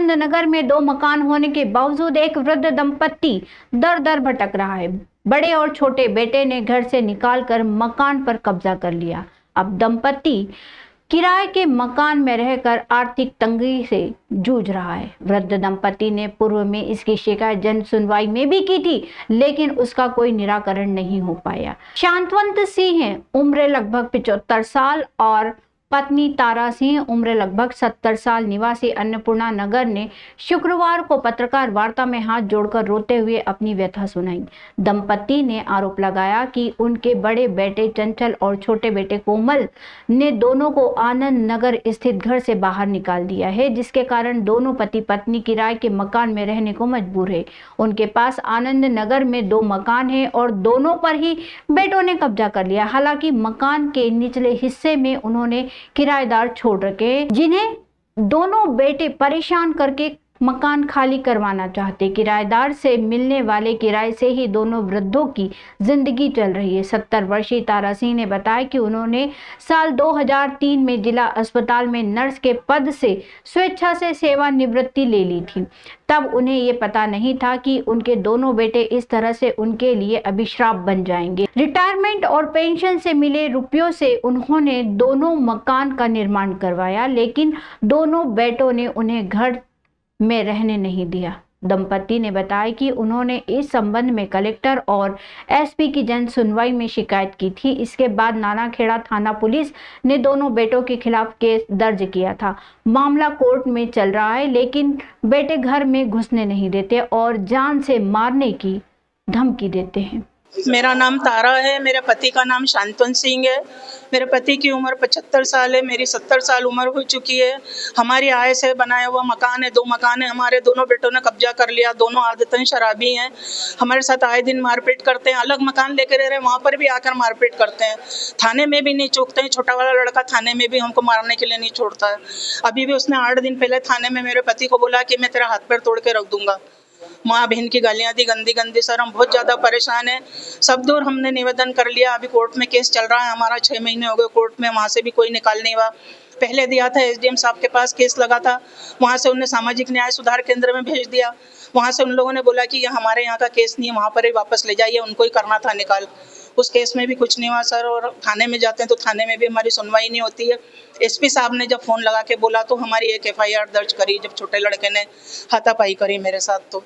आनंद नगर में 2 मकान होने के बावजूद एक वृद्ध दंपत्ति दर दर भटक रहा है। बड़े और छोटे बेटे ने घर से निकालकर मकान पर कब्जा कर लिया। अब दंपत्ति किराए के मकान में रहकर आर्थिक तंगी से जूझ रहा है। वृद्ध दंपत्ति ने पूर्व में इसकी शिकायत जन सुनवाई में भी की थी, लेकिन उसका कोई निराकरण नहीं हो पाया। शांतवंत सिंह उम्र लगभग 75 साल और पत्नी तारा सिंह उम्र लगभग 70 साल निवासी अन्नपूर्णा नगर ने शुक्रवार को पत्रकार वार्ता में हाथ जोड़कर रोते हुए अपनी व्यथा सुनाई। दंपत्ति ने आरोप लगाया कि उनके बड़े बेटे चंचल और छोटे बेटे कोमल ने दोनों को आनंद नगर स्थित घर से बाहर निकाल दिया है, जिसके कारण दोनों पति पत्नी किराए के मकान में रहने को मजबूर है। उनके पास आनंद नगर में 2 मकान है और दोनों पर ही बेटों ने कब्जा कर लिया। हालांकि मकान के निचले हिस्से में उन्होंने किराएदार छोड़ रखे, जिन्हें दोनों बेटे परेशान करके मकान खाली करवाना चाहते। किराएदार से मिलने वाले किराए से ही दोनों वृद्धों की जिंदगी चल रही है। 70 वर्षीय तारा सिंह ने बताया कि उन्होंने साल 2003 में जिला अस्पताल में नर्स के पद से स्वेच्छा से सेवानिवृत्ति ले ली थी। तब उन्हें ये पता नहीं था कि उनके दोनों बेटे इस तरह से उनके लिए अभिशाप बन जाएंगे। रिटायरमेंट और पेंशन से मिले रुपयों से उन्होंने दोनों मकान का निर्माण करवाया, लेकिन दोनों बेटों ने उन्हें घर में रहने नहीं दिया। दंपत्ति ने बताया कि उन्होंने इस संबंध में कलेक्टर और एसपी की जन सुनवाई में शिकायत की थी। इसके बाद नानाखेड़ा थाना पुलिस ने दोनों बेटों के खिलाफ केस दर्ज किया था। मामला कोर्ट में चल रहा है, लेकिन बेटे घर में घुसने नहीं देते और जान से मारने की धमकी देते हैं। मेरा नाम तारा है, मेरे पति का नाम शांतवन सिंह है। मेरे पति की उम्र 75 साल है, मेरी 70 साल उम्र हो चुकी है। हमारी आय से बनाया हुआ मकान है, 2 मकान है। हमारे दोनों बेटों ने कब्जा कर लिया। दोनों आदतन शराबी हैं, हमारे साथ आए दिन मारपीट करते हैं। अलग मकान लेकर रह रहे हैं, वहाँ पर भी आकर मारपीट करते हैं। थाने में भी नहीं चूकते हैं। छोटा वाला लड़का थाने में भी हमको मारने के लिए नहीं छोड़ता है। अभी भी उसने 8 दिन पहले थाने में मेरे पति को बोला कि मैं तेरा हाथ पैर तोड़ के रख दूंगा। माँ बहन की गालियाँ दी, गंदी गंदी। सर हम बहुत ज़्यादा परेशान हैं। सब दूर हमने निवेदन कर लिया। अभी कोर्ट में केस चल रहा है हमारा, 6 महीने हो गए कोर्ट में। वहाँ से भी कोई निकाल नहीं हुआ। पहले दिया था एसडीएम साहब के पास, केस लगा था। वहाँ से उन्हें सामाजिक न्याय सुधार केंद्र में भेज दिया। वहाँ से उन लोगों ने बोला कि ये हमारे यहाँ का केस नहीं है, वहाँ पर ही वापस ले जाइए, उनको ही करना था निकाल। उस केस में भी कुछ नहीं हुआ सर। और थाने में जाते हैं तो थाने में भी हमारी सुनवाई नहीं होती है। एसपी साहब ने जब फ़ोन लगा के बोला तो हमारी एक एफआईआर दर्ज करी, जब छोटे लड़के ने हाथापाई करी मेरे साथ। तो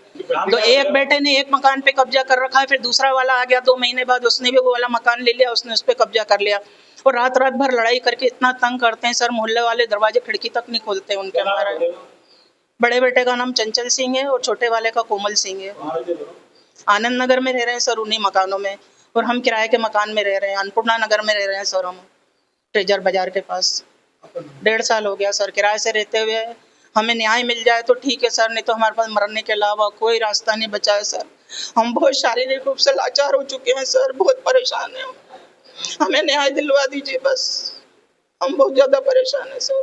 एक बेटे ने एक मकान पे कब्जा कर रखा है, फिर दूसरा वाला आ गया 2 महीने बाद, उसने भी वो वाला मकान ले लिया, उसने उस पर कब्जा कर लिया। और रात रात भर लड़ाई करके इतना तंग करते हैं सर, मोहल्ले वाले दरवाजे खिड़की तक नहीं खोलते उनके। हमारे बड़े बेटे का नाम चंचल सिंह है और छोटे वाले का कोमल सिंह है। आनंद नगर में रह रहे हैं सर, उन्हीं मकानों में। और हम किराए के मकान में रह रहे हैं, अन्नपूर्णा नगर में रह रहे हैं सर। हम ट्रेजर बाजार के पास 1.5 साल हो गया सर किराए से रहते हुए। हमें न्याय मिल जाए तो ठीक है सर, नहीं तो हमारे पास मरने के अलावा कोई रास्ता नहीं बचा है सर। हम बहुत शारीरिक रूप से लाचार हो चुके हैं सर, बहुत परेशान हैं। हमें न्याय दिलवा दीजिए बस, हम बहुत ज़्यादा परेशान हैं सर।